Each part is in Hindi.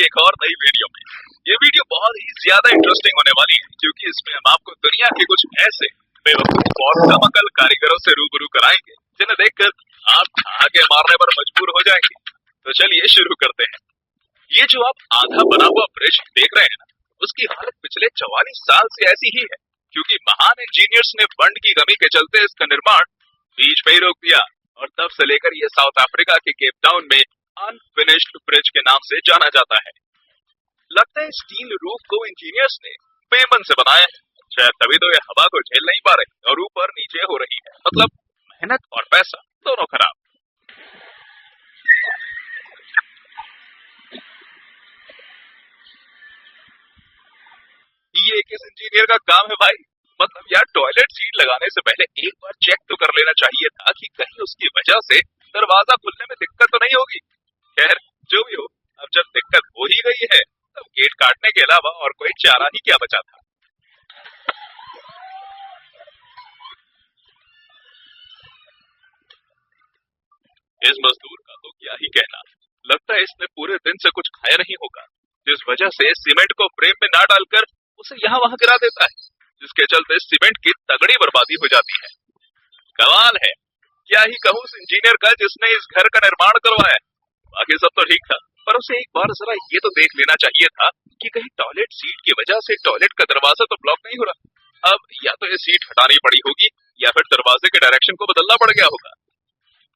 एक और नई वीडियो में। ये वीडियो बहुत ही ज्यादा इंटरेस्टिंग होने वाली है क्योंकि इसमें हम आपको दुनिया के कुछ ऐसे बेवकूफ और कमअकल कारीगरों से रूबरू कराएंगे जिन्हें देखकर आप आगे मारने पर मजबूर हो जाएंगे। तो चलिए शुरू करते हैं। ये जो आप आधा बना हुआ ब्रिज देख रहे हैं ना, उसकी हालत पिछले 44 साल से ऐसी ही है क्योंकि महान इंजीनियर्स ने फंड की कमी के चलते इसका निर्माण बीच में ही रोक दिया और तब से लेकर ये साउथ अफ्रीका के केप टाउन में अनफिनिश्ड ब्रिज के नाम से जाना जाता है। लगता है स्टील रूफ को इंजीनियर्स ने बेमन से बनाया है, शायद तभी तो ये हवा को झेल नहीं पा रही और ऊपर नीचे हो रही है। मतलब मेहनत और पैसा दोनों खराब। ये किस इंजीनियर का काम है भाई? मतलब यार, टॉयलेट सीट लगाने से पहले एक बार चेक तो कर लेना चाहिए था कि कहीं उसकी वजह से दरवाजा खुलने में दिक्कत तो नहीं होगी। खैर जो भी हो, अब जब दिक्कत हो ही गई है तब गेट काटने के अलावा और कोई चारा ही क्या बचा था। इस मजदूर का तो क्या ही कहना। लगता है इसने पूरे दिन से कुछ खाया नहीं होगा, जिस वजह से सीमेंट को फ्रेम में ना डालकर उसे यहाँ वहां गिरा देता है, जिसके चलते सीमेंट की तगड़ी बर्बादी हो जाती है। कमाल है, क्या ही कहूँ उस इंजीनियर का जिसने इस घर का निर्माण करवाया। बाकी सब तो ठीक था, पर उसे एक बार जरा ये तो देख लेना चाहिए था कि कहीं टॉयलेट सीट की वजह से टॉयलेट का दरवाजा तो ब्लॉक नहीं हो रहा। अब या तो ये सीट हटानी पड़ी होगी या फिर दरवाजे के डायरेक्शन को बदलना पड़ गया होगा।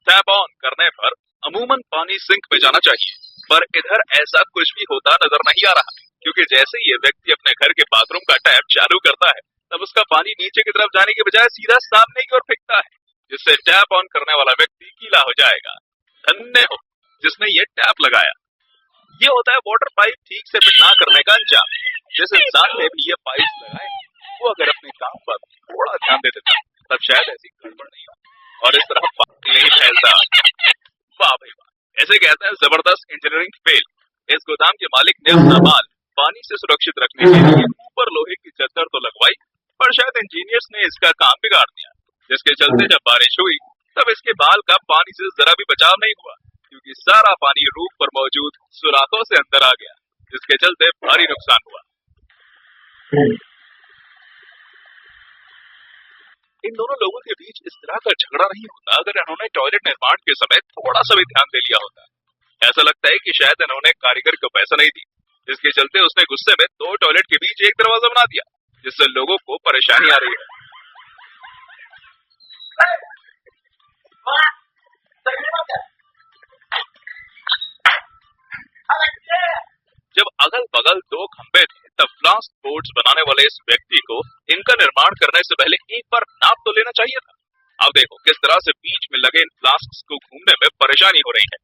टैप ऑन करने पर अमूमन पानी सिंक में जाना चाहिए, पर इधर ऐसा कुछ भी होता नजर नहीं आ रहा क्योंकि जैसे ही ये व्यक्ति अपने घर के बाथरूम का टैप चालू करता है तब उसका पानी नीचे की तरफ जाने के बजाय सीधा सामने की ओर फेंकता है, जिससे टैप ऑन करने वाला व्यक्ति गीला हो जाएगा। धन्य हो जिसने ये टैप लगाया। ये होता है वाटर पाइप ठीक से फिट ना करने का अंजाम। जिस इंसान ने भी ये पाइप लगाए वो अगर अपने काम पर थोड़ा ध्यान दे देता तब शायद ऐसी गड़बड़ नहीं होती और इस तरह पानी नहीं फैलता। वाह भाई वाह, ऐसे कहता है जबरदस्त इंजीनियरिंग फेल। इस गोदाम के मालिक ने अपना माल पानी से सुरक्षित रखने के लिए ऊपर लोहे की चद्दर तो लगवाई, पर शायद इंजीनियर्स ने इसका काम बिगाड़ दिया, जिसके चलते जब बारिश हुई तब इसके बाल का पानी से जरा भी बचाव नहीं हुआ क्योंकि सारा पानी रूफ पर मौजूद सुराखों से अंदर आ गया, जिसके चलते भारी नुकसान हुआ। इन दोनों लोगों के बीच इस तरह का झगड़ा नहीं होता अगर इन्होंने टॉयलेट निर्माण के समय थोड़ा सा भी ध्यान दे लिया होता। ऐसा लगता है कि शायद इन्होंने कारीगर को पैसा नहीं दी, जिसके चलते उसने गुस्से में 2 टॉयलेट के बीच एक दरवाजा बना दिया, जिससे लोगों को परेशानी आ रही है। जब अगल बगल 2 खंबे थे तब फ्लास्क बोर्ड्स बनाने वाले इस व्यक्ति को इनका निर्माण करने से पहले एक बार नाप तो लेना चाहिए था। अब देखो किस तरह से बीच में लगे इन फ्लास्क्स को घूमने में परेशानी हो रही है।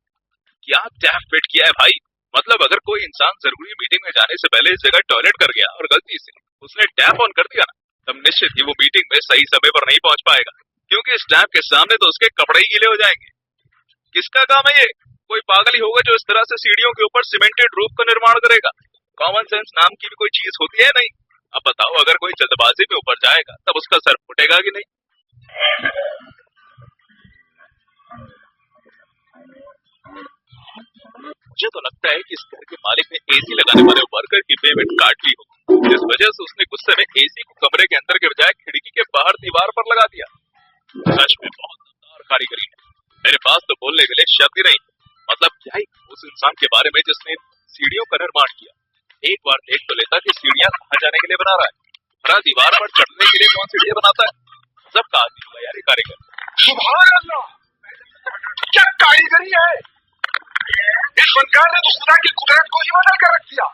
क्या टैप फिट किया है भाई? मतलब अगर कोई इंसान जरूरी मीटिंग में जाने से पहले इस जगह टॉयलेट कर गया और गलती से उसने टैप ऑन कर दिया ना, तब निश्चित ही वो मीटिंग में सही समय पर नहीं पहुंच पाएगा क्योंकि इस टैप के सामने तो उसके कपड़े ही गीले हो जाएंगे। किसका काम है ये? कोई पागल ही होगा जो इस तरह से सीढ़ियों के ऊपर सीमेंटेड रूफ का निर्माण करेगा। कॉमन सेंस नाम की भी कोई चीज होती है नहीं। अब बताओ, अगर कोई जल्दबाजी में ऊपर जाएगा तब उसका सर फूटेगा कि नहीं? मुझे तो लगता है कि इस घर के मालिक ने एसी लगाने वाले वर्कर की पेमेंट काट ली होगी, जिस वजह से उसने गुस्से में एसी को कमरे के अंदर के बजाय खिड़की के बाहर दीवार पर लगा दिया। सच में बहुत दमदार कारीगरी है। मेरे पास तो बोलने के लिए शब्द ही नहीं। मतलब क्या ही उस इंसान के बारे में जिसने सीढ़ियों का निर्माण किया। एक बार देख तो लेता कि सीढ़ियां कहाँ जाने के लिए बना रहा है, भरा दीवार पर चढ़ने के लिए कौन सीढ़ियां बनाता है। सबका आदमी होगा यार ये कारीगर। सुभान अल्लाह, क्या कारीगरी है। इस फनकार ने दूसरा की कुदरत को ही बदल कर रख दिया।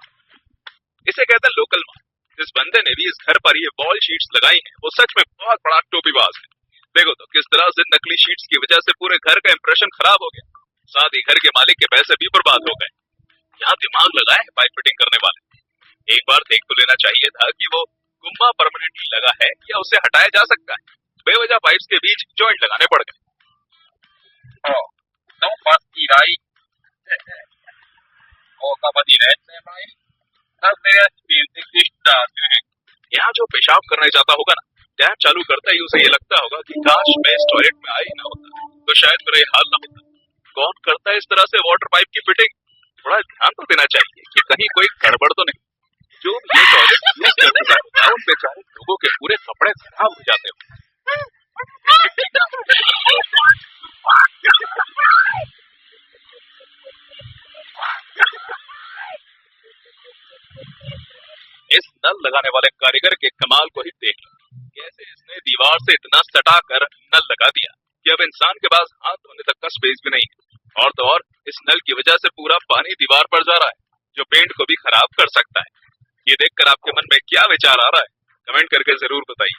इसे कहते हैं लोकल माल। जिस बंदे ने भी इस घर पर ये वॉल शीट्स लगाई हैं वो सच में बहुत बड़ा टोपीबाज है। देखो तो किस तरह से नकली शीट्स की वजह से पूरे घर का इंप्रेशन खराब हो गया, साथ ही घर के मालिक के पैसे भी बर्बाद हो गए। यहाँ दिमाग लगाए है पाइप फिटिंग करने वाले। एक बार देख तो लेना चाहिए था कि वो गुम्मा परमानेंटली लगा है या उसे हटाया जा सकता है। बेवजह पाइप्स के बीच जॉइंट लगाने पड़ गए। यहाँ जो पेशाब करने जाता होगा ना, टैप चालू करता ही उसे ये लगता होगा कि काश मैं इस टॉयलेट में आ ही ना होता तो शायद मेरा ये हाल ना होता। कौन करता है इस तरह से वाटर पाइप की फिटिंग? थोड़ा ध्यान तो देना चाहिए कि कहीं कोई गड़बड़ तो नहीं। जो भी ये टॉयलेट यूज कर चुका है उन बेचारे लोगों के पूरे कपड़े खराब हो जाते हो। इस नल लगाने वाले कारीगर के कमाल को ही देख लो, कैसे इसने दीवार से इतना सटा कर नल लगा दिया कि अब इंसान के पास हाथ धोने तक का स्पेस भी नहीं है। और तो और इस नल की वजह से पूरा पानी दीवार पर जा रहा है, जो पेंट को भी खराब कर सकता है। ये देखकर आपके मन में क्या विचार आ रहा है, कमेंट करके जरूर बताइए।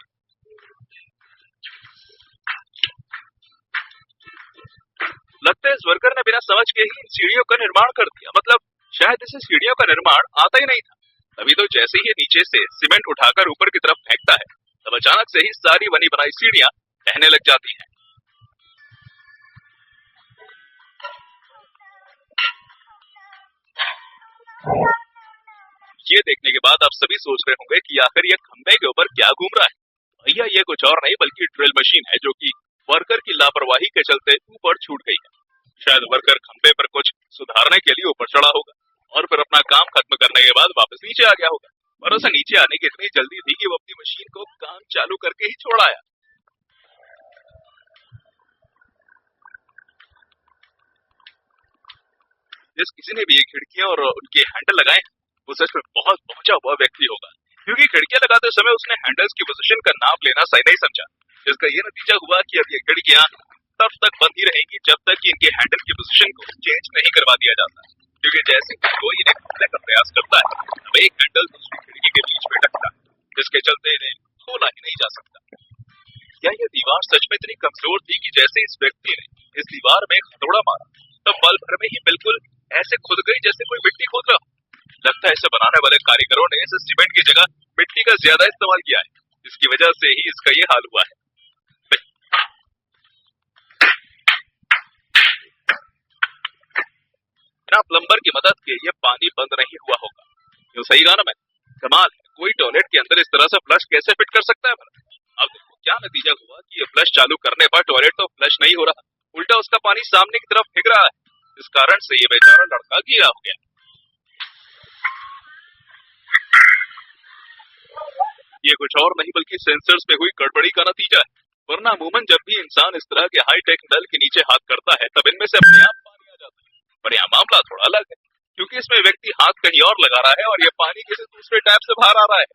लगता है इस वर्कर ने बिना समझ के ही इन सीढ़ियों का निर्माण कर दिया, मतलब शायद इसे सीढ़ियों का निर्माण आता ही नहीं था। तभी तो जैसे ही ये नीचे से सीमेंट उठाकर ऊपर की तरफ फेंकता है, तब अचानक से ही सारी बनी बनाई सीढ़ियां बहने लग जाती हैं। ये देखने के बाद आप सभी सोच रहे होंगे कि आखिर ये खंबे के ऊपर क्या घूम रहा है। भैया ये कुछ और नहीं बल्कि ड्रिल मशीन है, जो कि वर्कर की लापरवाही के चलते ऊपर छूट गई है। शायद वर्कर खंबे पर कुछ सुधारने के लिए ऊपर चढ़ा होगा और फिर अपना काम खत्म करने के बाद वापस नीचे आ गया होगा। पर उसे नीचे आने की इतनी जल्दी थी कि वो अपनी मशीन को काम चालू करके ही छोड़ आया। जिस किसी ने भी ये खिड़कियां और उनके हैंडल लगाए वो सच में बहुत पहुंचा हुआ व्यक्ति होगा, क्योंकि खिड़कियां लगाते समय उसने हैंडल्स की पोजीशन का नाप लेना सही नहीं समझा, जिसका ये नतीजा हुआ कि अब ये खिड़कियां तब तक बंद ही रहेंगी जब तक कि इनके हैंडल की पोजीशन को चेंज नहीं करवा दिया जाता। क्योंकि जैसे ही कोई इन्हें खोलने का प्रयास करता है, अब एक हैंडल दूसरी खिड़की के बीच में अटकता है, जिसके चलते इन्हें खोला ही नहीं जा सकता। क्या ये दीवार सच में इतनी कमजोर थी कि जैसे इस व्यक्ति ने इस दीवार में हथौड़ा मारा तब पल भर में ही बिल्कुल ऐसे खुद गई जैसे कोई मिट्टी खोद रहा हो। लगता है इसे बनाने वाले कारीगरों ने इस सीमेंट की जगह मिट्टी का ज्यादा इस्तेमाल किया है, जिसकी वजह से ही इसका ये हाल हुआ है। बिना प्लम्बर की मदद के ये पानी बंद नहीं हुआ होगा। क्यों, सही कहा ना मैं? कमाल है, कोई टॉयलेट के अंदर इस तरह से फ्लश कैसे फिट कर सकता है भला? अब देखो क्या नतीजा हुआ कि ये फ्लश चालू करने पर टॉयलेट तो फ्लश नहीं हो रहा, उल्टा उसका पानी सामने की तरफ फेंक रहा है। इस कारण से ये बेचारा लड़का गीला हो गया। ये कुछ और नहीं बल्कि सेंसर्स में हुई गड़बड़ी का नतीजा है। वरना अमूमन जब भी इंसान इस तरह के हाईटेक नल के नीचे हाथ करता है तब इनमें से अपने आप पानी आ जाता है। पर यहाँ मामला थोड़ा अलग है, क्योंकि इसमें व्यक्ति हाथ कहीं और लगा रहा है और ये पानी किसी दूसरे टैप से बाहर आ रहा है।